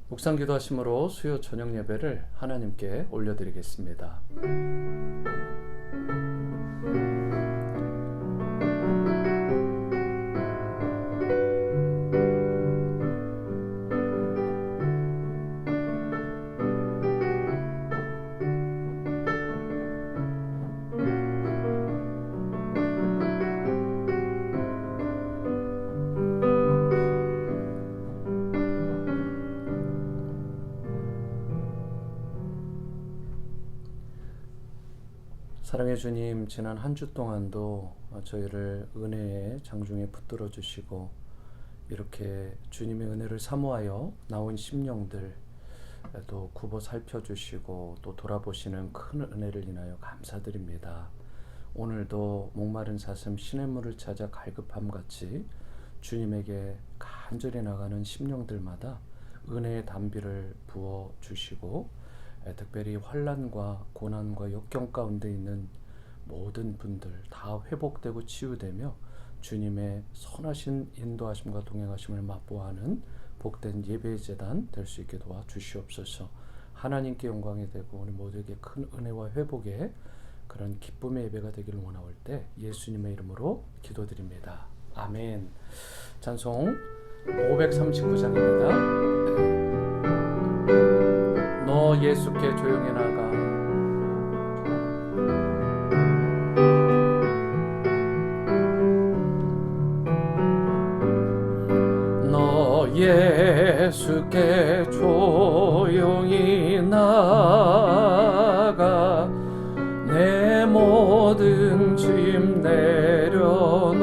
묵상 기도하심으로 수요 저녁 예배를 하나님께 올려드리겠습니다. 사랑의 주님, 지난 한 주 동안도 저희를 은혜의 장중에 붙들어 주시고 이렇게 주님의 은혜를 사모하여 나온 심령들 또 굽어 살펴주시고 또 돌아보시는 큰 은혜를 인하여 감사드립니다. 오늘도 목마른 사슴 시냇물을 찾아 갈급함같이 주님에게 간절히 나가는 심령들마다 은혜의 담비를 부어주시고 특별히 환난과 고난과 역경 가운데 있는 모든 분들 다 회복되고 치유되며 주님의 선하신 인도하심과 동행하심을 맛보아하는 복된 예배의 제단 될 수 있게 도와주시옵소서. 하나님께 영광이 되고 우리 모두에게 큰 은혜와 회복의 그런 기쁨의 예배가 되기를 원하올 때 예수님의 이름으로 기도드립니다. 아멘. 찬송 539장입니다. 너 예수께 조용히 나가. 너 예수께 조용히 나가. 내 모든 짐 내려놓고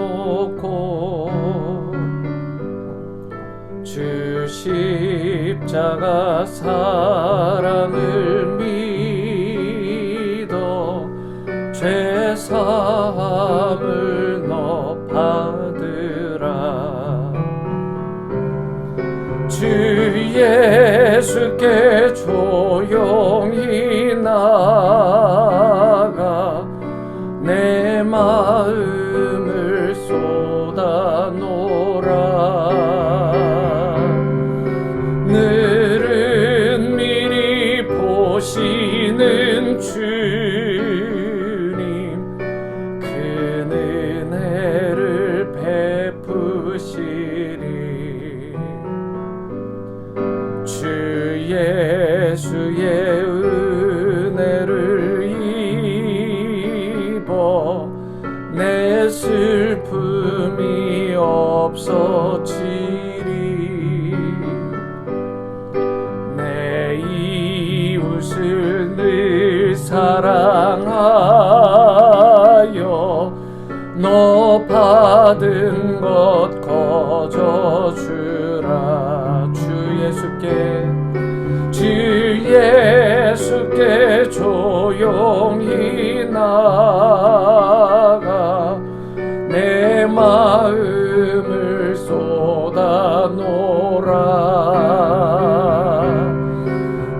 주 십자가 사랑을 믿어 죄사함을 너 받으라. 주 예수께 조용히 나가. 내 마음을 쏟아놓으라. 늘은 미리 보시는 주님, 그 은혜를 베푸시리. 주 예수의 은혜를 입어 내 슬픔이 없어지리. 내 이웃을 늘 사랑하여 너 받은 것 거저주라. 주 예수께 조용히 나가. 내 마음을 쏟아놓으라.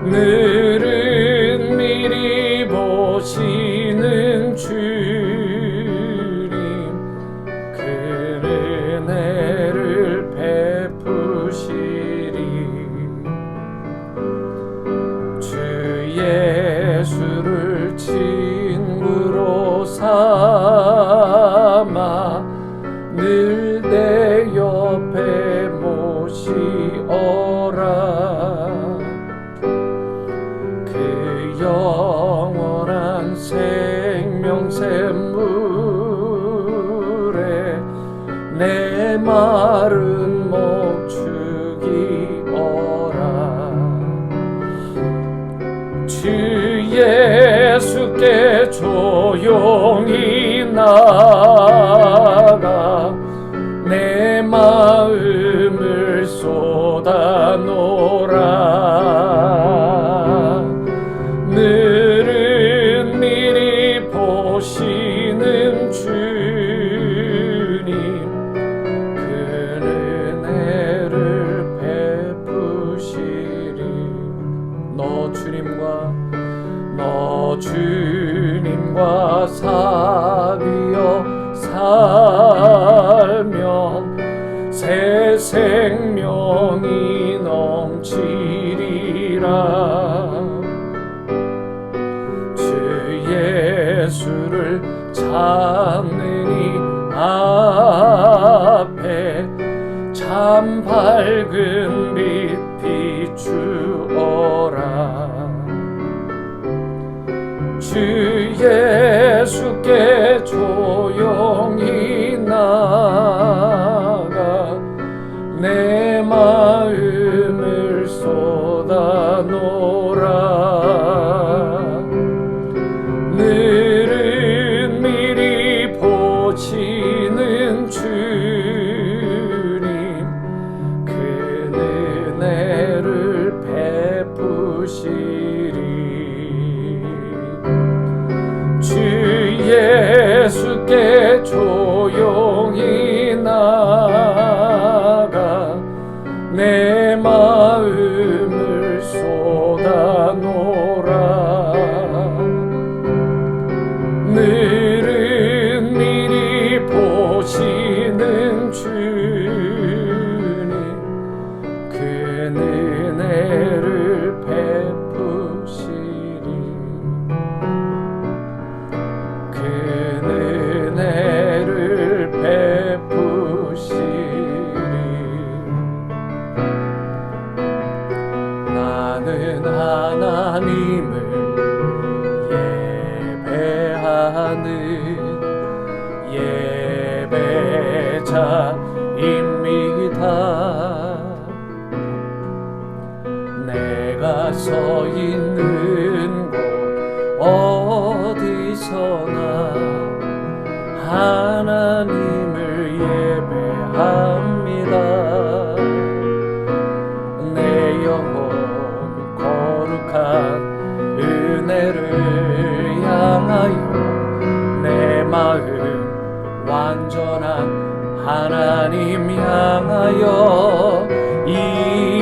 늘은 미리 보시는 주님, 그 은혜를 베푸시리. 주 예수를 친구로 삼아 늘 내 옆에 모시어라. 그 영원한 생명샘물에 내 마른 목 죽이어라. 주 예수께 조용히 나가. 내 마음을 쏟아놓으라. 늘은 미리 보시는 주님, 그 은혜를 베푸시리. 너 주님과 사귀어 살면 새 생명이 넘치리. 주 예수를 찾는 이 앞에 참 밝은 빛 비추어라. 주 예수께 조용히 나가 내 마음을 쏟아놓으라. 늘은 미리 보시는 주님, 그 은혜를 베푸시리. 주 예수께 조용히 나가 내 마음을 쏟아놓으라. 늘은 미리 보시는 주님, 그 은혜를 베푸시리. 그 은혜를 베푸시리. 나는 하나님을 예배하는 예배자입니다. 내가 서 있는 곳 어디서나 하나님을 예배합니다. 내 영혼 거룩한 은혜를 향하여 내 마음 완전한 하나님 향하여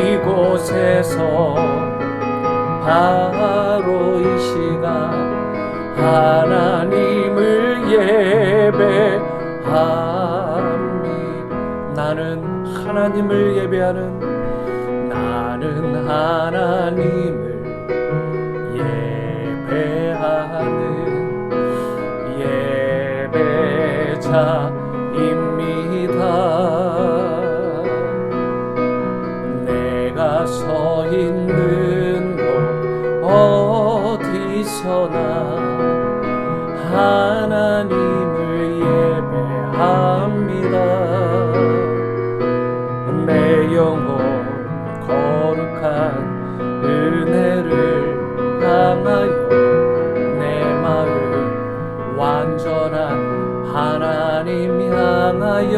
이곳에서 바로 이 시간 하나님을 예배합니다. 나는 하나님을 예배하는, 나는 하나님을 예배하는 예배자입니다. 내가 서 있는 곳 어디서나 하나님을 예배합니다. 내 영혼 거룩한 은혜를 향하여 내 마음 완전한 하나님 향하여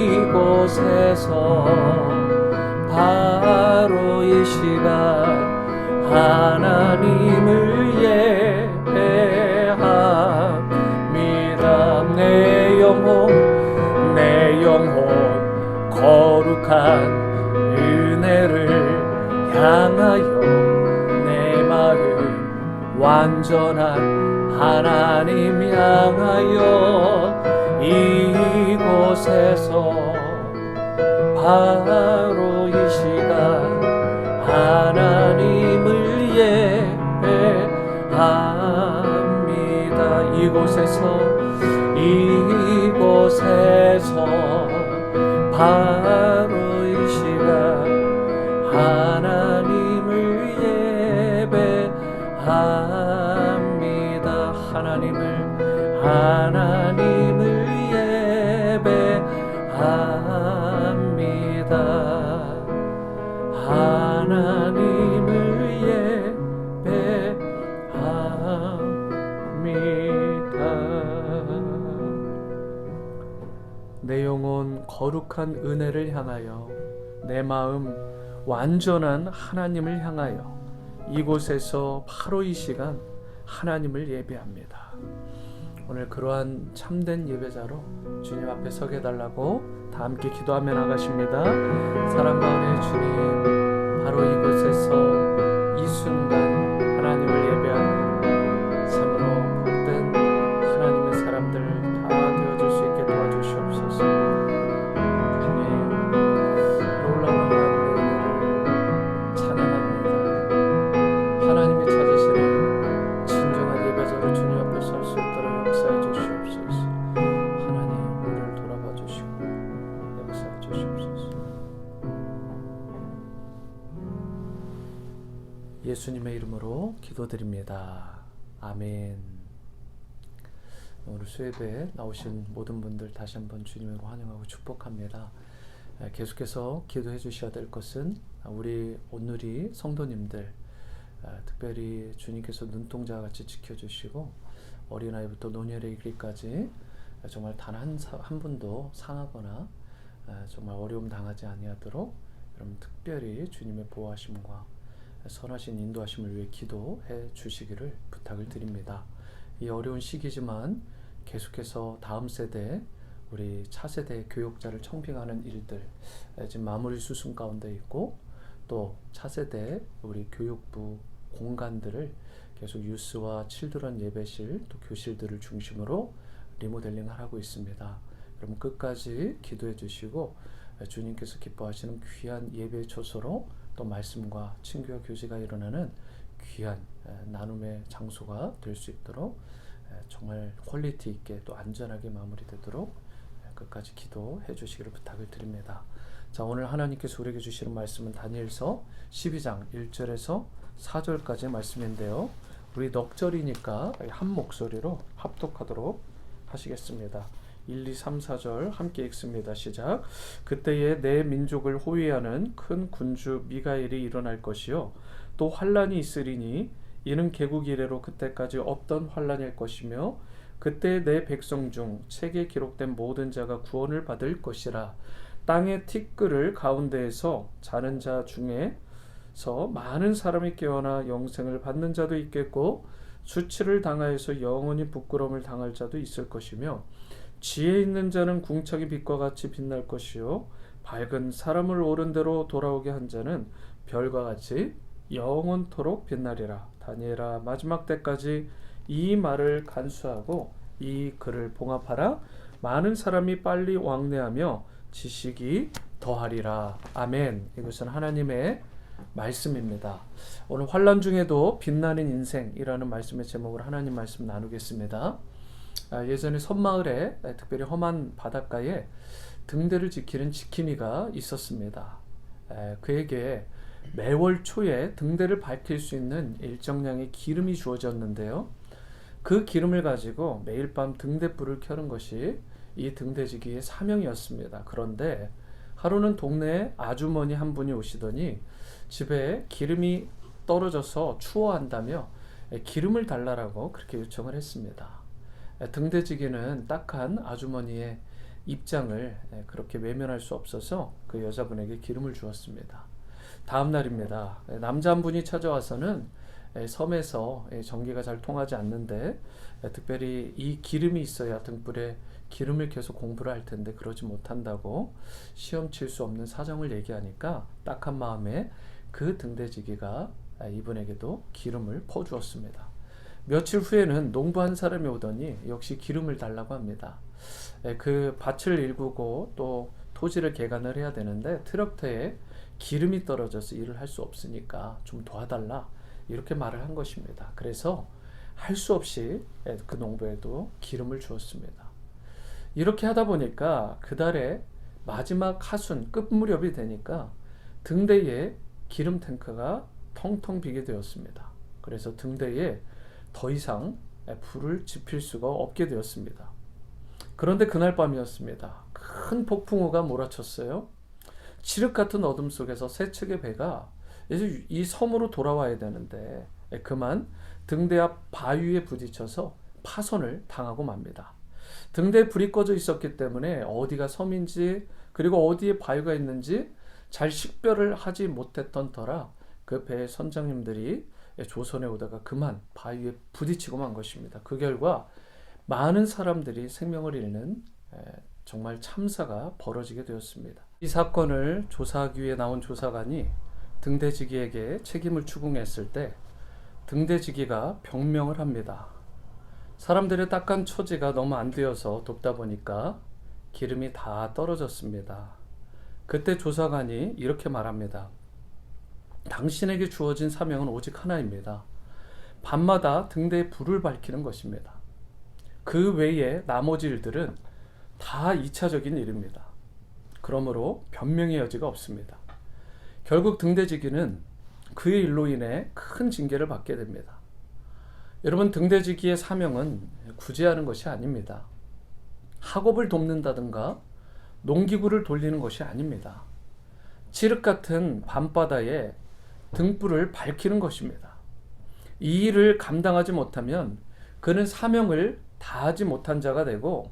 이곳에서 바로 이 시간 하나님을 예배합니다. 내 영혼 거룩한 은혜를 향하여 내 마음 완전한 하나님 향하여 이곳에서 바로 이 시간 하나님을 예배합니다. 이곳에서 바로 이 시간 하나님을 예배합니다. 하나님을 예배합니다. 하나님을 예배합니다. 내 영혼 거룩한 은혜를 향하여 내 마음 완전한 하나님을 향하여 이곳에서 바로 이 시간 하나님을 예배합니다. 오늘 그러한 참된 예배자로 주님 앞에 서게 해달라고 다 함께 기도하며 나가십니다. 사랑과 은혜의 주님, 바로 이곳에서 이 순간 하나님을 예배하는 참으로 복된 하나님의 사람들 다 되어줄 수 있게 도와주시옵소서. 주님, 놀라운 하나님의 은혜를 예수님의 이름으로 기도드립니다. 아멘. 오늘 수예배에 나오신 모든 분들 다시 한번 주님으로 환영하고 축복합니다. 계속해서 기도해 주셔야 될 것은 우리 온누리 성도님들, 특별히 주님께서 눈동자같이 지켜주시고 어린아이부터 노년에 이르기까지 정말 단 한 분도 상하거나 정말 어려움 당하지 아니하도록 여러분 특별히 주님의 보호하심과 선하신 인도하심을 위해 기도해 주시기를 부탁을 드립니다. 이 어려운 시기지만 계속해서 다음 세대, 우리 차세대 교육자를 청빙하는 일들 지금 마무리 수순 가운데 있고, 또 차세대 우리 교육부 공간들을 계속 유스와 칠드런 예배실 또 교실들을 중심으로 리모델링 하고 있습니다. 여러분 끝까지 기도해 주시고 주님께서 기뻐하시는 귀한 예배 초소로 또 말씀과 친교와 교제가 일어나는 귀한 나눔의 장소가 될 수 있도록 정말 퀄리티 있게 또 안전하게 마무리되도록 끝까지 기도해 주시기를 부탁을 드립니다. 자, 오늘 하나님께서 우리에게 주시는 말씀은 다니엘서 12장 1절에서 4절까지의 말씀인데요. 우리 넉절이니까 한 목소리로 합독하도록 하시겠습니다. 1, 2, 3, 4절 함께 읽습니다. 시작. 그때에 내 민족을 호위하는 큰 군주 미가엘이 일어날 것이요 또 환란이 있으리니 이는 개국 이래로 그때까지 없던 환란일 것이며 그때 내 백성 중 책에 기록된 모든 자가 구원을 받을 것이라. 땅의 티끌을 가운데에서 자는 자 중에서 많은 사람이 깨어나 영생을 받는 자도 있겠고 수치를 당하여서 영원히 부끄러움을 당할 자도 있을 것이며 지혜 있는 자는 궁창의 빛과 같이 빛날 것이요 밝은 사람을 옳은 대로 돌아오게 한 자는 별과 같이 영원토록 빛나리라. 다니엘아, 마지막 때까지 이 말을 간수하고 이 글을 봉합하라. 많은 사람이 빨리 왕래하며 지식이 더하리라. 아멘. 이것은 하나님의 말씀입니다. 오늘 환난 중에도 빛나는 인생이라는 말씀의 제목으로 하나님 말씀 나누겠습니다. 예전에 섬마을에 특별히 험한 바닷가에 등대를 지키는 지킴이가 있었습니다. 그에게 매월 초에 등대를 밝힐 수 있는 일정량의 기름이 주어졌는데요. 그 기름을 가지고 매일 밤 등대불을 켜는 것이 이 등대지기의 사명이었습니다. 그런데 하루는 동네에 아주머니 한 분이 오시더니 집에 기름이 떨어져서 추워한다며 기름을 달라고 그렇게 요청을 했습니다. 등대지기는 딱한 아주머니의 입장을 그렇게 외면할 수 없어서 그 여자분에게 기름을 주었습니다. 다음 날입니다. 남자 한 분이 찾아와서는 섬에서 전기가 잘 통하지 않는데 특별히 이 기름이 있어야 등불에 기름을 켜서 공부를 할 텐데 그러지 못한다고 시험 칠 수 없는 사정을 얘기하니까 딱한 마음에 그 등대지기가 이분에게도 기름을 퍼주었습니다. 며칠 후에는 농부 한 사람이 오더니 역시 기름을 달라고 합니다. 그 밭을 일구고 또 토지를 개간을 해야 되는데 트럭터에 기름이 떨어져서 일을 할 수 없으니까 좀 도와달라 이렇게 말을 한 것입니다. 그래서 할 수 없이 그 농부에도 기름을 주었습니다. 이렇게 하다 보니까 그달에 마지막 하순 끝 무렵이 되니까 등대에 기름 탱크가 텅텅 비게 되었습니다. 그래서 등대에 더 이상 불을 지필 수가 없게 되었습니다. 그런데 그날 밤이었습니다. 큰 폭풍우가 몰아쳤어요. 칠흑 같은 어둠 속에서 세 척의 배가 이제 이 섬으로 돌아와야 되는데 그만 등대 앞 바위에 부딪혀서 파손을 당하고 맙니다. 등대에 불이 꺼져 있었기 때문에 어디가 섬인지 그리고 어디에 바위가 있는지 잘 식별을 하지 못했던 터라 그 배의 선장님들이 조선에 오다가 그만 바위에 부딪히고 만 것입니다. 그 결과 많은 사람들이 생명을 잃는 정말 참사가 벌어지게 되었습니다. 이 사건을 조사하기 위해 나온 조사관이 등대지기에게 책임을 추궁했을 때 등대지기가 병명을 합니다. 사람들의 딱한 처지가 너무 안 되어서 돕다 보니까 기름이 다 떨어졌습니다. 그때 조사관이 이렇게 말합니다. 당신에게 주어진 사명은 오직 하나입니다. 밤마다 등대에 불을 밝히는 것입니다. 그 외에 나머지 일들은 다 2차적인 일입니다. 그러므로 변명의 여지가 없습니다. 결국 등대지기는 그의 일로 인해 큰 징계를 받게 됩니다. 여러분, 등대지기의 사명은 구제하는 것이 아닙니다. 학업을 돕는다든가 농기구를 돌리는 것이 아닙니다. 칠흑 같은 밤바다에 등불을 밝히는 것입니다. 이 일을 감당하지 못하면 그는 사명을 다하지 못한 자가 되고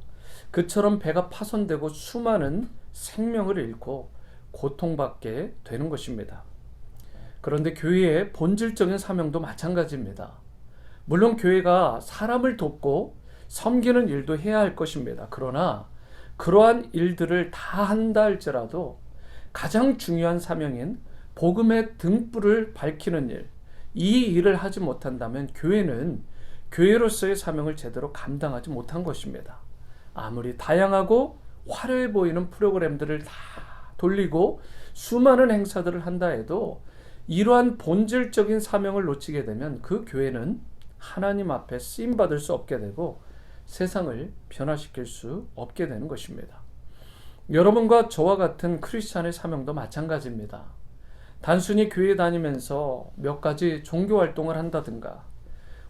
그처럼 배가 파손되고 수많은 생명을 잃고 고통받게 되는 것입니다. 그런데 교회의 본질적인 사명도 마찬가지입니다. 물론 교회가 사람을 돕고 섬기는 일도 해야 할 것입니다. 그러나 그러한 일들을 다 한다 할지라도 가장 중요한 사명인 복음의 등불을 밝히는 일, 이 일을 하지 못한다면 교회는 교회로서의 사명을 제대로 감당하지 못한 것입니다. 아무리 다양하고 화려해 보이는 프로그램들을 다 돌리고 수많은 행사들을 한다 해도 이러한 본질적인 사명을 놓치게 되면 그 교회는 하나님 앞에 쓰임받을 수 없게 되고 세상을 변화시킬 수 없게 되는 것입니다. 여러분과 저와 같은 크리스찬의 사명도 마찬가지입니다. 단순히 교회 다니면서 몇 가지 종교 활동을 한다든가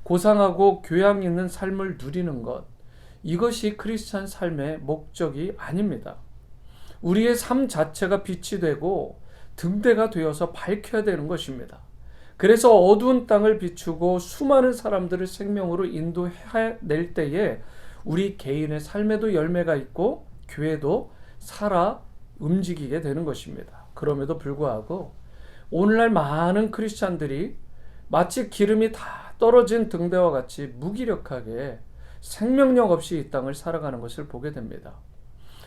고상하고 교양 있는 삶을 누리는 것, 이것이 크리스찬 삶의 목적이 아닙니다. 우리의 삶 자체가 빛이 되고 등대가 되어서 밝혀야 되는 것입니다. 그래서 어두운 땅을 비추고 수많은 사람들을 생명으로 인도해낼 때에 우리 개인의 삶에도 열매가 있고 교회도 살아 움직이게 되는 것입니다. 그럼에도 불구하고 오늘날 많은 크리스찬들이 마치 기름이 다 떨어진 등대와 같이 무기력하게 생명력 없이 이 땅을 살아가는 것을 보게 됩니다.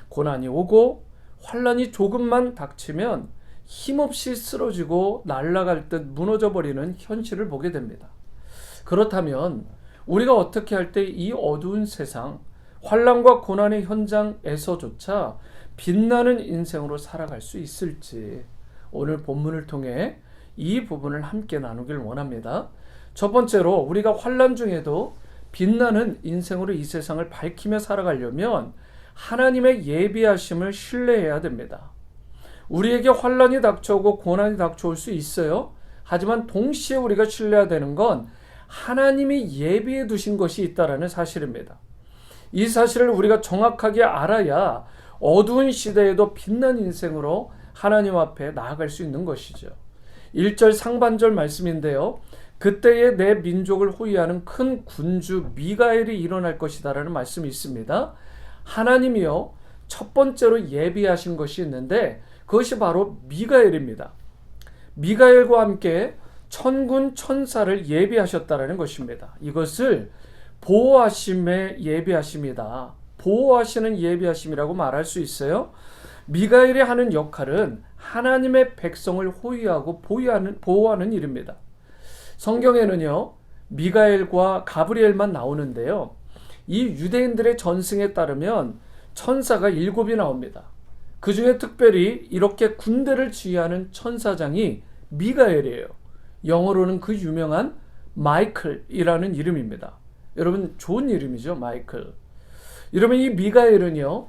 고난이 오고 환란이 조금만 닥치면 힘없이 쓰러지고 날아갈 듯 무너져버리는 현실을 보게 됩니다. 그렇다면 우리가 어떻게 할 때 이 어두운 세상, 환란과 고난의 현장에서조차 빛나는 인생으로 살아갈 수 있을지 오늘 본문을 통해 이 부분을 함께 나누길 원합니다. 첫 번째로 우리가 환란 중에도 빛나는 인생으로 이 세상을 밝히며 살아가려면 하나님의 예비하심을 신뢰해야 됩니다. 우리에게 환란이 닥쳐오고 고난이 닥쳐올 수 있어요. 하지만 동시에 우리가 신뢰해야 되는 건 하나님이 예비해 두신 것이 있다는 사실입니다. 이 사실을 우리가 정확하게 알아야 어두운 시대에도 빛난 인생으로 하나님 앞에 나아갈 수 있는 것이죠. 1절 상반절 말씀인데요. 그때에 내 민족을 호위하는 큰 군주 미가엘이 일어날 것이다 라는 말씀이 있습니다. 하나님이요, 첫 번째로 예비하신 것이 있는데 그것이 바로 미가엘입니다. 미가엘과 함께 천군 천사를 예비하셨다라는 것입니다. 이것을 보호하심의 예비하심이다. 보호하시는 예비하심이라고 말할 수 있어요. 미가엘이 하는 역할은 하나님의 백성을 호위하고 보호하는 일입니다. 성경에는요, 미가엘과 가브리엘만 나오는데요. 이 유대인들의 전승에 따르면 천사가 7이 나옵니다. 그 중에 특별히 이렇게 군대를 지휘하는 천사장이 미가엘이에요. 영어로는 그 유명한 마이클이라는 이름입니다. 여러분, 좋은 이름이죠, 마이클. 이러면 이 미가엘은요,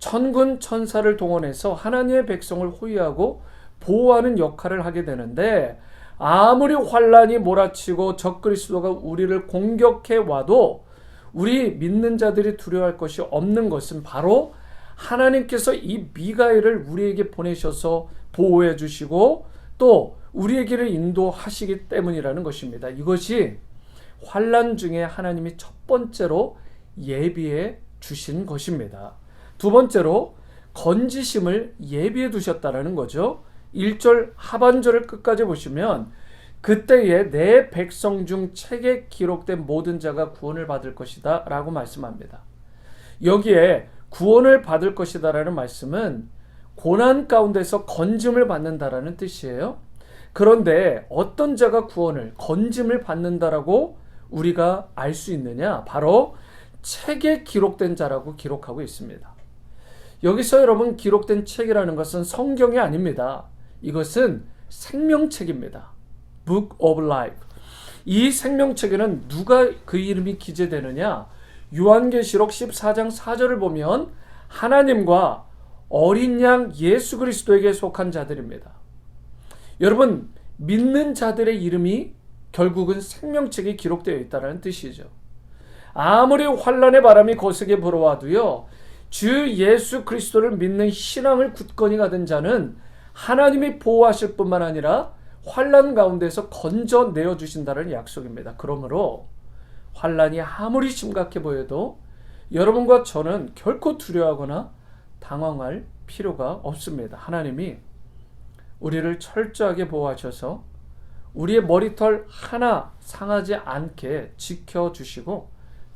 천군 천사를 동원해서 하나님의 백성을 호위하고 보호하는 역할을 하게 되는데 아무리 환란이 몰아치고 적그리스도가 우리를 공격해 와도 우리 믿는 자들이 두려워할 것이 없는 것은 바로 하나님께서 이 미가엘을 우리에게 보내셔서 보호해 주시고 또 우리에게를 인도하시기 때문이라는 것입니다. 이것이 환란 중에 하나님이 첫 번째로 예비해 주신 것입니다. 두 번째로 건지심을 예비해 두셨다라는 거죠. 1절 하반절을 끝까지 보시면 그때에 내 백성 중 책에 기록된 모든 자가 구원을 받을 것이다 라고 말씀합니다. 여기에 구원을 받을 것이다 라는 말씀은 고난 가운데서 건짐을 받는다라는 뜻이에요. 그런데 어떤 자가 구원을, 건짐을 받는다라고 우리가 알 수 있느냐? 바로 책에 기록된 자라고 기록하고 있습니다. 여기서 여러분 기록된 책이라는 것은 성경이 아닙니다. 이것은 생명책입니다. Book of Life. 이 생명책에는 누가 그 이름이 기재되느냐? 요한계시록 14장 4절을 보면 하나님과 어린 양 예수 그리스도에게 속한 자들입니다. 여러분, 믿는 자들의 이름이 결국은 생명책에 기록되어 있다는 뜻이죠. 아무리 환난의 바람이 거세게 불어와도요, 주 예수 그리스도를 믿는 신앙을 굳건히 가진 자는 하나님이 보호하실 뿐만 아니라 환난 가운데서 건져내어 주신다는 약속입니다. 그러므로 환난이 아무리 심각해 보여도 여러분과 저는 결코 두려워하거나 당황할 필요가 없습니다. 하나님이 우리를 철저하게 보호하셔서 우리의 머리털 하나 상하지 않게 지켜주시고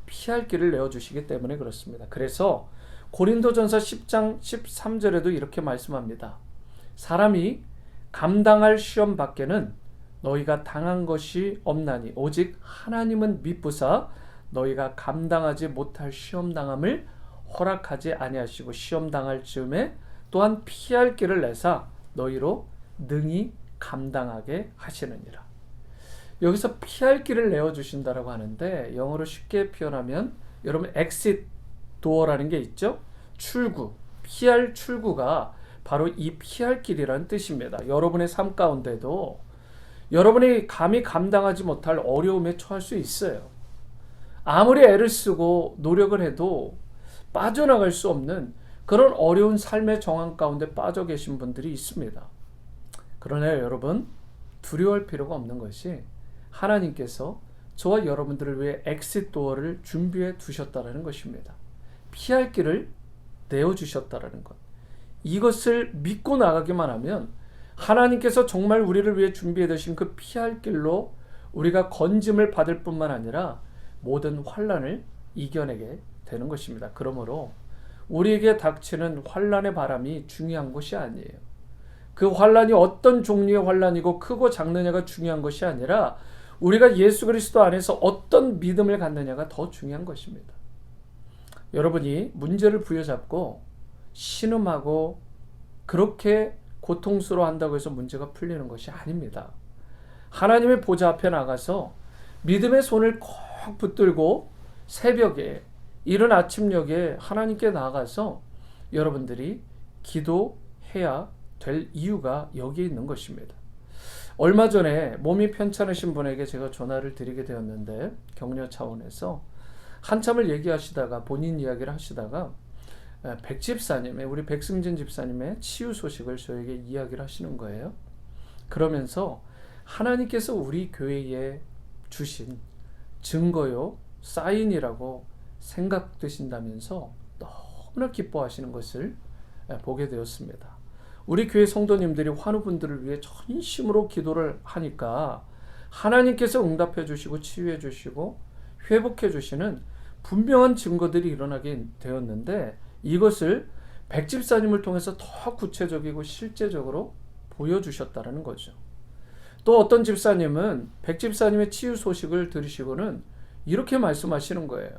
피할 길을 내어주시기 때문에 그렇습니다. 그래서 고린도전서 10장 13절에도 이렇게 말씀합니다. 사람이 감당할 시험 밖에는 너희가 당한 것이 없나니 오직 하나님은 미쁘사 너희가 감당하지 못할 시험 당함을 허락하지 아니하시고 시험 당할 즈음에 또한 피할 길을 내사 너희로 능히 감당하게 하시느니라. 여기서 피할 길을 내어주신다라고 하는데 영어로 쉽게 표현하면 여러분 exit door라는 게 있죠. 출구, 피할 출구가 바로 이 피할 길이라는 뜻입니다. 여러분의 삶 가운데도 여러분이 감히 감당하지 못할 어려움에 처할 수 있어요. 아무리 애를 쓰고 노력을 해도 빠져나갈 수 없는 그런 어려운 삶의 정황 가운데 빠져 계신 분들이 있습니다. 그러나 여러분, 두려워할 필요가 없는 것이 하나님께서 저와 여러분들을 위해 엑시트 도어를 준비해 두셨다는 것입니다. 피할 길을 내어주셨다는 것. 이것을 믿고 나가기만 하면 하나님께서 정말 우리를 위해 준비해 두신 그 피할 길로 우리가 건짐을 받을 뿐만 아니라 모든 환난을 이겨내게 되는 것입니다. 그러므로 우리에게 닥치는 환난의 바람이 중요한 것이 아니에요. 그 환난이 어떤 종류의 환난이고 크고 작느냐가 중요한 것이 아니라 우리가 예수 그리스도 안에서 어떤 믿음을 갖느냐가 더 중요한 것입니다. 여러분이 문제를 부여잡고 신음하고 그렇게 고통스러워한다고 해서 문제가 풀리는 것이 아닙니다. 하나님의 보좌 앞에 나가서 믿음의 손을 꼭 붙들고 새벽에 이른 아침녘에 하나님께 나가서 여러분들이 기도해야 될 이유가 여기에 있는 것입니다. 얼마 전에 몸이 편찮으신 분에게 제가 전화를 드리게 되었는데 격려 차원에서 한참을 얘기하시다가 본인 이야기를 하시다가 백집사님의 우리 백승진 집사님의 치유 소식을 저에게 이야기를 하시는 거예요. 그러면서 하나님께서 우리 교회에 주신 증거요 사인이라고 생각되신다면서 너무나 기뻐하시는 것을 보게 되었습니다. 우리 교회 성도님들이 환우분들을 위해 전심으로 기도를 하니까 하나님께서 응답해 주시고 치유해 주시고 회복해 주시는 분명한 증거들이 일어나게 되었는데 이것을 백집사님을 통해서 더 구체적이고 실제적으로 보여주셨다는 거죠. 또 어떤 집사님은 백집사님의 치유 소식을 들으시고는 이렇게 말씀하시는 거예요.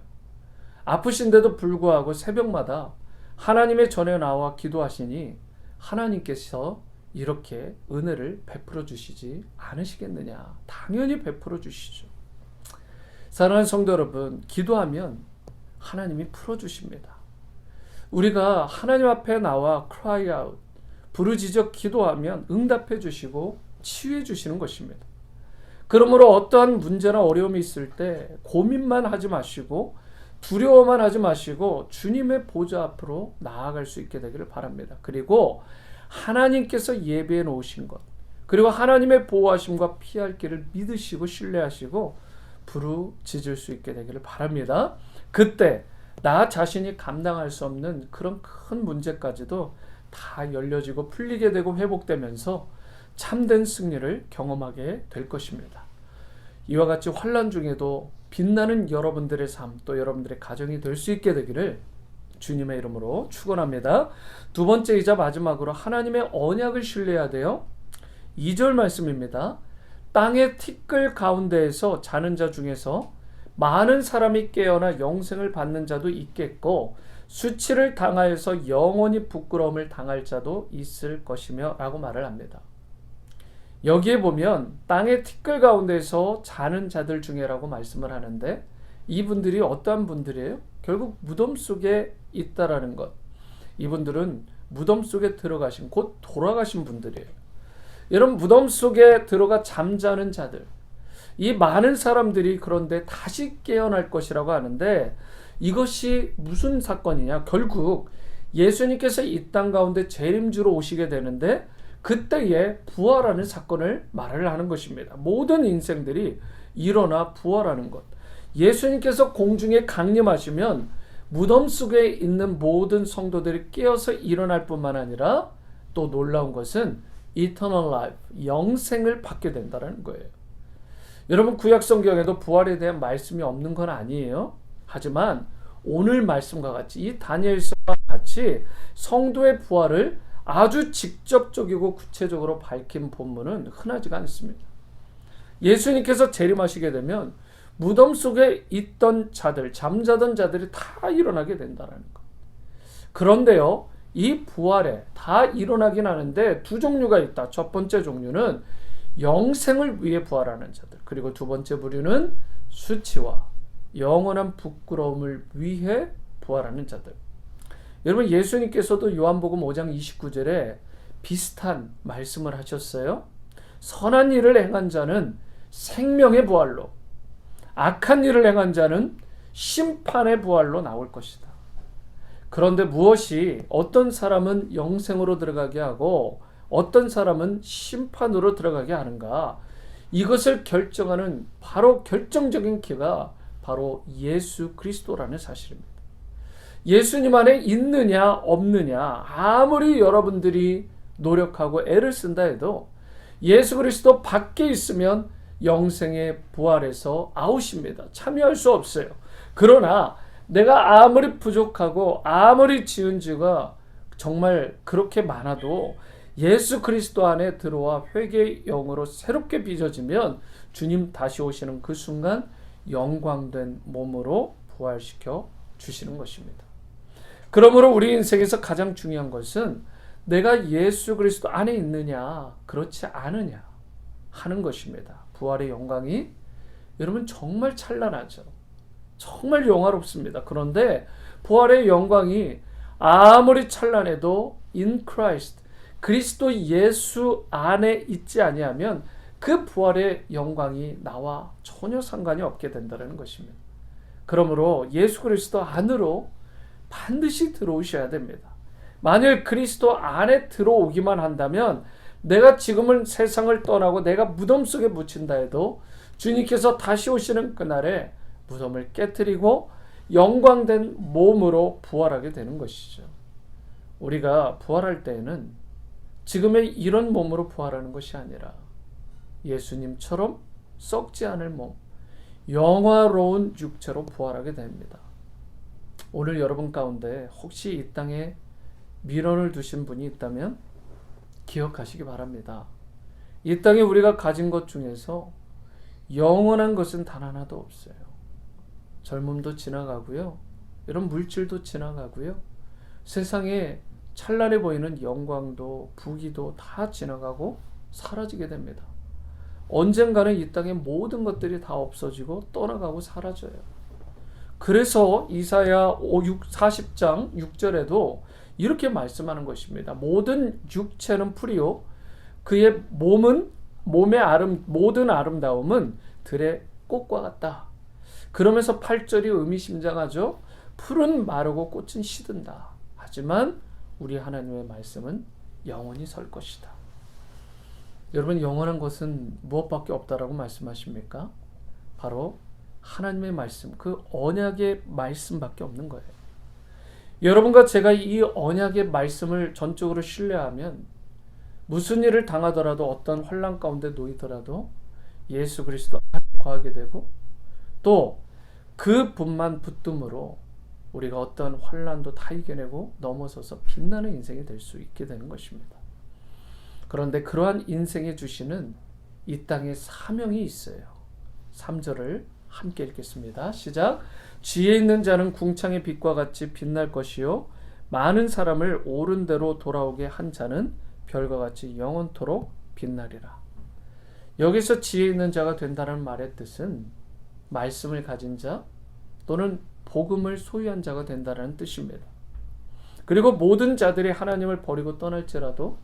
아프신데도 불구하고 새벽마다 하나님의 전에 나와 기도하시니 하나님께서 이렇게 은혜를 베풀어 주시지 않으시겠느냐. 당연히 베풀어 주시죠. 사랑하는 성도 여러분, 기도하면 하나님이 풀어주십니다. 우리가 하나님 앞에 나와 cry out, 부르짖어 기도하면 응답해 주시고 치유해 주시는 것입니다. 그러므로 어떠한 문제나 어려움이 있을 때 고민만 하지 마시고 두려워만 하지 마시고 주님의 보좌 앞으로 나아갈 수 있게 되기를 바랍니다. 그리고 하나님께서 예비해 놓으신 것, 그리고 하나님의 보호하심과 피할 길을 믿으시고 신뢰하시고 부르짖을 수 있게 되기를 바랍니다. 그때 나 자신이 감당할 수 없는 그런 큰 문제까지도 다 열려지고 풀리게 되고 회복되면서 참된 승리를 경험하게 될 것입니다. 이와 같이 환난 중에도 빛나는 여러분들의 삶, 또 여러분들의 가정이 될 수 있게 되기를 주님의 이름으로 축원합니다. 두 번째이자 마지막으로 하나님의 언약을 신뢰해야 돼요. 2절 말씀입니다. 땅의 티끌 가운데에서 자는 자 중에서 많은 사람이 깨어나 영생을 받는 자도 있겠고 수치를 당하여서 영원히 부끄러움을 당할 자도 있을 것이며 라고 말을 합니다. 여기에 보면 땅의 티끌 가운데서 자는 자들 중에라고 말씀을 하는데 이분들이 어떠한 분들이에요? 결국 무덤 속에 있다라는 것. 이분들은 무덤 속에 들어가신 곧 돌아가신 분들이에요. 이런 무덤 속에 들어가 잠자는 자들, 이 많은 사람들이 그런데 다시 깨어날 것이라고 하는데, 이것이 무슨 사건이냐? 결국 예수님께서 이 땅 가운데 재림주로 오시게 되는데, 그때에 부활하는 사건을 말을 하는 것입니다. 모든 인생들이 일어나 부활하는 것. 예수님께서 공중에 강림하시면 무덤 속에 있는 모든 성도들이 깨어서 일어날 뿐만 아니라, 또 놀라운 것은 eternal life, 영생을 받게 된다는 거예요. 여러분, 구약 성경에도 부활에 대한 말씀이 없는 건 아니에요. 하지만 오늘 말씀과 같이, 이 다니엘서와 같이 성도의 부활을 아주 직접적이고 구체적으로 밝힌 본문은 흔하지가 않습니다. 예수님께서 재림하시게 되면 무덤 속에 있던 자들, 잠자던 자들이 다 일어나게 된다는 것. 그런데요, 이 부활에 다 일어나긴 하는데 두 종류가 있다. 첫 번째 종류는 영생을 위해 부활하는 자들, 그리고 두 번째 부류는 수치와 영원한 부끄러움을 위해 부활하는 자들. 여러분, 예수님께서도 요한복음 5장 29절에 비슷한 말씀을 하셨어요. 선한 일을 행한 자는 생명의 부활로, 악한 일을 행한 자는 심판의 부활로 나올 것이다. 그런데 무엇이 어떤 사람은 영생으로 들어가게 하고 어떤 사람은 심판으로 들어가게 하는가? 이것을 결정하는 바로 결정적인 키가 바로 예수 그리스도라는 사실입니다. 예수님 안에 있느냐 없느냐, 아무리 여러분들이 노력하고 애를 쓴다 해도 예수 그리스도 밖에 있으면 영생의 부활에서 아웃입니다. 참여할 수 없어요. 그러나 내가 아무리 부족하고 아무리 지은 죄가 정말 그렇게 많아도 예수 그리스도 안에 들어와 회개의 영으로 새롭게 빚어지면 주님 다시 오시는 그 순간 영광된 몸으로 부활시켜 주시는 것입니다. 그러므로 우리 인생에서 가장 중요한 것은 내가 예수 그리스도 안에 있느냐 그렇지 않으냐 하는 것입니다. 부활의 영광이 여러분 정말 찬란하죠. 정말 영화롭습니다. 그런데 부활의 영광이 아무리 찬란해도 in Christ, 그리스도 예수 안에 있지 아니하면 그 부활의 영광이 나와 전혀 상관이 없게 된다는 것입니다. 그러므로 예수 그리스도 안으로 반드시 들어오셔야 됩니다. 만일 그리스도 안에 들어오기만 한다면 내가 지금은 세상을 떠나고 내가 무덤 속에 묻힌다 해도 주님께서 다시 오시는 그날에 무덤을 깨트리고 영광된 몸으로 부활하게 되는 것이죠. 우리가 부활할 때에는 지금의 이런 몸으로 부활하는 것이 아니라 예수님처럼 썩지 않을 몸, 영화로운 육체로 부활하게 됩니다. 오늘 여러분 가운데 혹시 이 땅에 미련을 두신 분이 있다면 기억하시기 바랍니다. 이 땅에 우리가 가진 것 중에서 영원한 것은 단 하나도 없어요. 젊음도 지나가고요. 이런 물질도 지나가고요. 세상에 찬란해 보이는 영광도 부귀도 다 지나가고 사라지게 됩니다. 언젠가는 이 땅의 모든 것들이 다 없어지고 떠나가고 사라져요. 그래서 이사야 40장 6절에도 이렇게 말씀하는 것입니다. 모든 육체는 풀이요 그의 몸은 모든 아름다움은 들의 꽃과 같다. 그러면서 8절이 의미심장하죠. 풀은 마르고 꽃은 시든다. 하지만 우리 하나님의 말씀은 영원히 설 것이다. 여러분, 영원한 것은 무엇밖에 없다라고 말씀하십니까? 바로 하나님의 말씀, 그 언약의 말씀밖에 없는 거예요. 여러분과 제가 이 언약의 말씀을 전적으로 신뢰하면 무슨 일을 당하더라도 어떤 환난 가운데 놓이더라도 예수 그리스도 안에 거하게 되고 또 그 분만 붙듦으로 우리가 어떤 환난도 다 이겨내고 넘어서서 빛나는 인생이 될 수 있게 되는 것입니다. 그런데 그러한 인생에 주시는 이 땅에 사명이 있어요. 3절을 함께 읽겠습니다. 시작. 지혜 있는 자는 궁창의 빛과 같이 빛날 것이요 많은 사람을 옳은 대로 돌아오게 한 자는 별과 같이 영원토록 빛나리라. 여기서 지혜 있는 자가 된다는 말의 뜻은 말씀을 가진 자 또는 복음을 소유한 자가 된다는 뜻입니다. 그리고 모든 자들이 하나님을 버리고 떠날지라도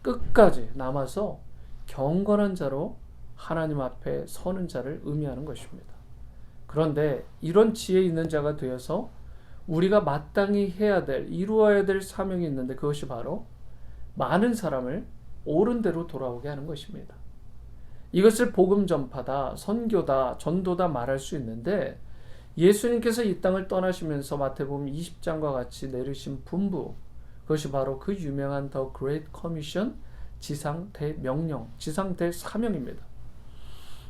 끝까지 남아서 경건한 자로 하나님 앞에 서는 자를 의미하는 것입니다. 그런데 이런 지혜 있는 자가 되어서 우리가 마땅히 해야 될, 이루어야 될 사명이 있는데 그것이 바로 많은 사람을 옳은 대로 돌아오게 하는 것입니다. 이것을 복음 전파다, 선교다, 전도다 말할 수 있는데 예수님께서 이 땅을 떠나시면서 마태복음 20장과 같이 내리신 분부, 그것이 바로 그 유명한 The Great Commission, 지상 대명령, 지상 대사명입니다.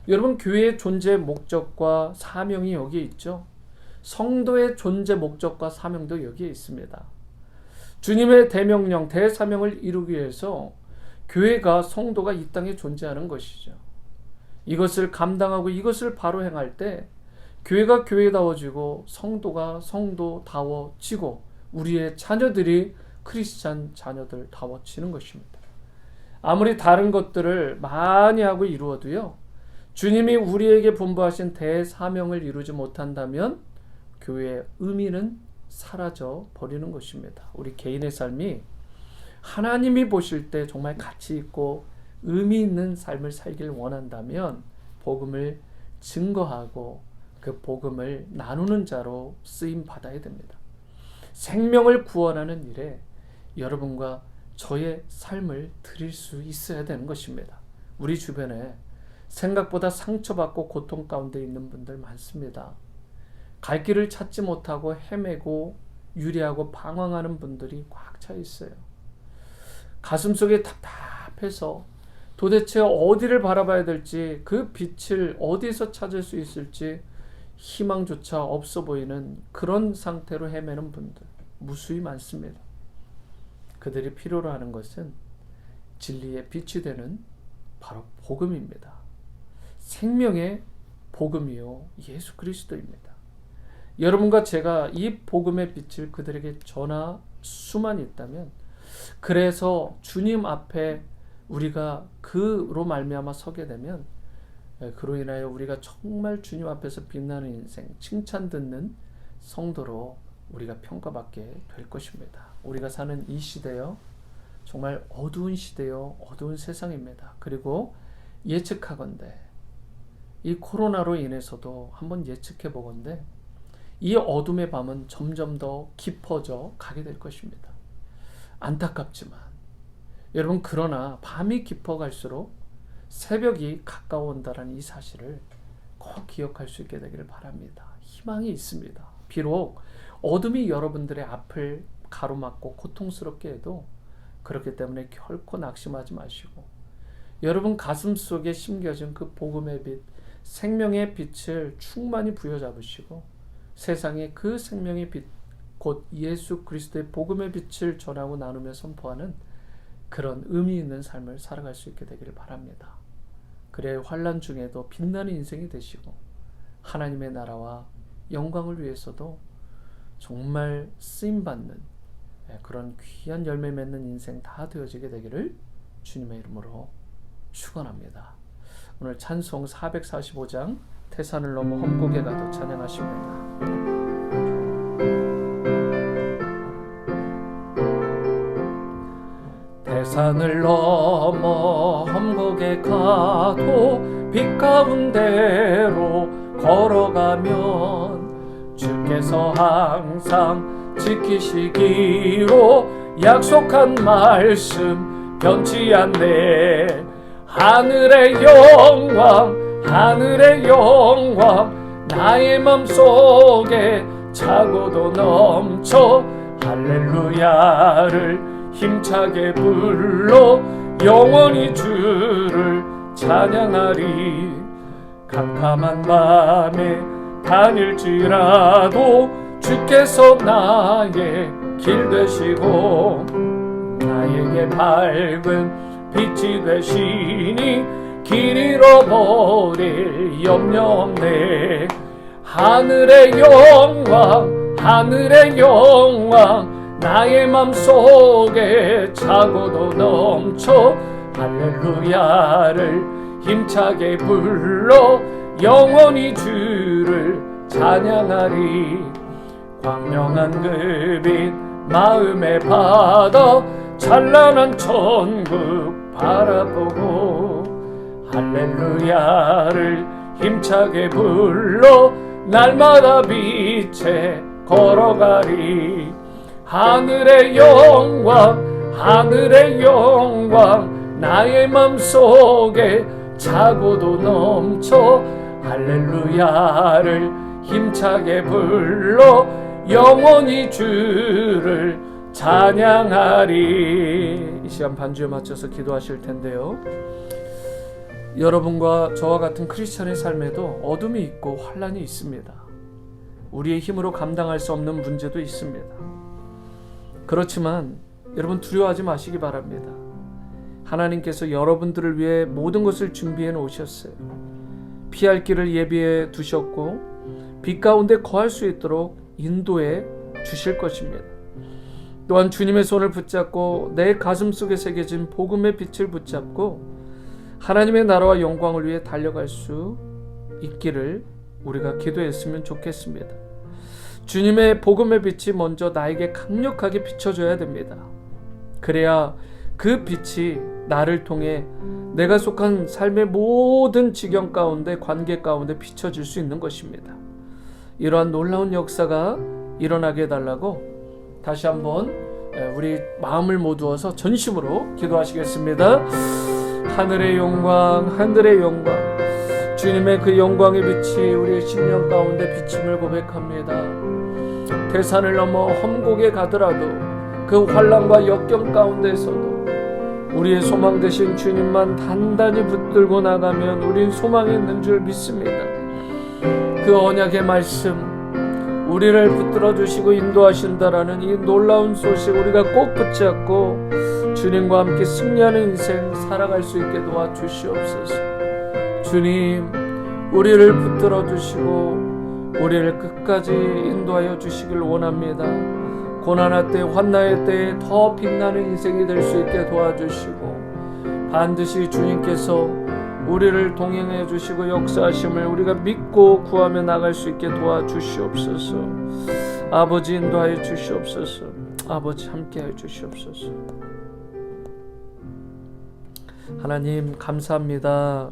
여러분, 교회의 존재 목적과 사명이 여기에 있죠. 성도의 존재 목적과 사명도 여기에 있습니다. 주님의 대명령, 대사명을 이루기 위해서 교회가, 성도가 이 땅에 존재하는 것이죠. 이것을 감당하고 이것을 바로 행할 때 교회가 교회다워지고 성도가 성도다워지고 우리의 자녀들이 크리스찬 자녀들다워지는 것입니다. 아무리 다른 것들을 많이 하고 이루어도요, 주님이 우리에게 분부하신 대사명을 이루지 못한다면 교회의 의미는 사라져 버리는 것입니다. 우리 개인의 삶이 하나님이 보실 때 정말 가치 있고 의미 있는 삶을 살길 원한다면 복음을 증거하고 그 복음을 나누는 자로 쓰임 받아야 됩니다. 생명을 구원하는 일에 여러분과 저의 삶을 드릴 수 있어야 되는 것입니다. 우리 주변에 생각보다 상처받고 고통 가운데 있는 분들 많습니다. 갈 길을 찾지 못하고 헤매고 유리하고 방황하는 분들이 꽉 차 있어요. 가슴속에 답답해서 도대체 어디를 바라봐야 될지, 그 빛을 어디서 찾을 수 있을지 희망조차 없어 보이는 그런 상태로 헤매는 분들 무수히 많습니다. 그들이 필요로 하는 것은 진리의 빛이 되는 바로 복음입니다. 생명의 복음이요 예수 그리스도입니다. 여러분과 제가 이 복음의 빛을 그들에게 전할 수만 있다면, 그래서 주님 앞에 우리가 그로 말미암아 서게 되면 그로 인하여 우리가 정말 주님 앞에서 빛나는 인생, 칭찬 듣는 성도로 우리가 평가받게 될 것입니다. 우리가 사는 이 시대요, 정말 어두운 시대요, 어두운 세상입니다. 그리고 예측하건대 이 코로나로 인해서도 한번 예측해 보건대 이 어둠의 밤은 점점 더 깊어져 가게 될 것입니다. 안타깝지만 여러분, 그러나 밤이 깊어갈수록 새벽이 가까워온다는 이 사실을 꼭 기억할 수 있게 되기를 바랍니다. 희망이 있습니다. 비록 어둠이 여러분들의 앞을 가로막고 고통스럽게 해도 그렇기 때문에 결코 낙심하지 마시고 여러분 가슴 속에 심겨진 그 복음의 빛, 생명의 빛을 충만히 부여잡으시고 세상에 그 생명의 빛, 곧 예수 그리스도의 복음의 빛을 전하고 나누며 선포하는 그런 의미 있는 삶을 살아갈 수 있게 되기를 바랍니다. 그래야 환난 중에도 빛나는 인생이 되시고 하나님의 나라와 영광을 위해서도 정말 쓰임받는 그런 귀한 열매 맺는 인생 다 되어지게 되기를 주님의 이름으로 축원합니다. 오늘 찬송 445장 태산을 넘어 험곡에 가도 찬양하십니다. 태산을 넘어 험곡에 가도 빛 가운데로 걸어가면 주께서 항상 지키시기로 약속한 말씀 변치 않네. 하늘의 영광, 하늘의 영광 나의 맘속에 차고도 넘쳐 할렐루야를 힘차게 불러 영원히 주를 찬양하리. 캄캄한 밤에 다닐지라도 주께서 나의 길 되시고 나에게 밝은 빛이 되시니 길 잃어버릴 염려 없네. 하늘의 영광, 하늘의 영광 나의 맘속에 차고도 넘쳐 할렐루야를 힘차게 불러 영원히 주를 찬양하리. 광명한 그 빛 마음에 받아 찬란한 천국 바라보고 할렐루야를 힘차게 불러 날마다 빛에 걸어가리. 하늘의 영광 하늘의 영광 나의 맘속에 차고도 넘쳐 할렐루야를 힘차게 불러 영원히 주를 찬양하리. 이 시간 반주에 맞춰서 기도하실 텐데요, 여러분과 저와 같은 크리스천의 삶에도 어둠이 있고 환란이 있습니다. 우리의 힘으로 감당할 수 없는 문제도 있습니다. 그렇지만 여러분 두려워하지 마시기 바랍니다. 하나님께서 여러분들을 위해 모든 것을 준비해 놓으셨어요. 피할 길을 예비해 두셨고 빛 가운데 거할 수 있도록 인도해 주실 것입니다. 또한 주님의 손을 붙잡고 내 가슴 속에 새겨진 복음의 빛을 붙잡고 하나님의 나라와 영광을 위해 달려갈 수 있기를 우리가 기도했으면 좋겠습니다. 주님의 복음의 빛이 먼저 나에게 강력하게 비춰줘야 됩니다. 그래야 그 빛이 나를 통해 내가 속한 삶의 모든 지경 가운데, 관계 가운데 비춰질 수 있는 것입니다. 이러한 놀라운 역사가 일어나게 해달라고 다시 한번 우리 마음을 모두어서 전심으로 기도하시겠습니다. 하늘의 영광 하늘의 영광, 주님의 그 영광의 빛이 우리의 심령 가운데 비침을 고백합니다. 대산을 넘어 험곡에 가더라도 그 환난과 역경 가운데서도 우리의 소망 되신 주님만 단단히 붙들고 나가면 우린 소망이 있는 줄 믿습니다. 그 언약의 말씀, 우리를 붙들어 주시고 인도하신다라는 이 놀라운 소식 우리가 꼭 붙잡고 주님과 함께 승리하는 인생 살아갈 수 있게 도와주시옵소서. 주님, 우리를 붙들어 주시고 우리를 끝까지 인도하여 주시길 원합니다. 고난할 때, 환난의 때에 더 빛나는 인생이 될 수 있게 도와주시고 반드시 주님께서 우리를 동행해 주시고 역사하심을 우리가 믿고 구하며 나갈 수 있게 도와주시옵소서. 아버지 인도하여 주시옵소서. 아버지 함께하여 주시옵소서. 하나님 감사합니다.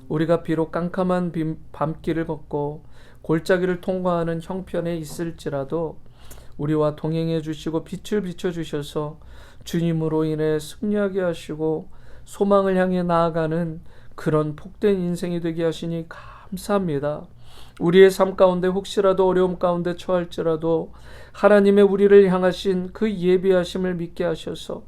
우리가 비록 깜깜한 밤길을 걷고 골짜기를 통과하는 형편에 있을지라도 우리와 동행해 주시고 빛을 비춰주셔서 주님으로 인해 승리하게 하시고 소망을 향해 나아가는 그런 복된 인생이 되게 하시니 감사합니다. 우리의 삶 가운데 혹시라도 어려움 가운데 처할지라도 하나님의 우리를 향하신 그 예비하심을 믿게 하셔서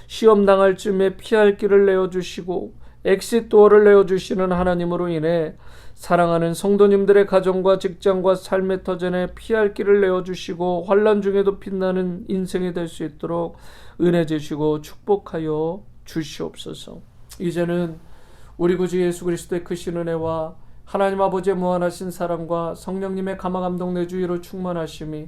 시험 당할 쯤에 피할 길을 내어주시고 엑시트 도어를 내어주시는 하나님으로 인해 사랑하는 성도님들의 가정과 직장과 삶의 터전에 피할 길을 내어주시고 환난 중에도 빛나는 인생이 될 수 있도록 은혜 주시고 축복하여 주시옵소서. 이제는 우리 구주 예수 그리스도의 크신 은혜와 하나님 아버지의 무한하신 사랑과 성령님의 감화감동 내주의로 충만하심이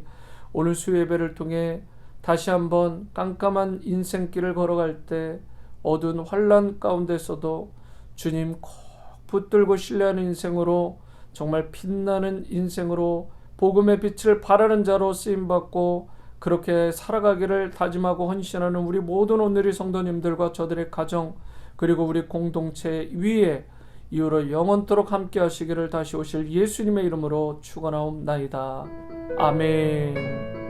오늘 수요 예배를 통해 다시 한번 깜깜한 인생길을 걸어갈 때 어두운 환난 가운데서도 주님 꼭 붙들고 신뢰하는 인생으로, 정말 빛나는 인생으로 복음의 빛을 바라는 자로 쓰임받고 그렇게 살아가기를 다짐하고 헌신하는 우리 모든 오늘의 성도님들과 저들의 가정 그리고 우리 공동체 위에 이후로 영원토록 함께 하시기를 다시 오실 예수님의 이름으로 축원하옵나이다. 아멘.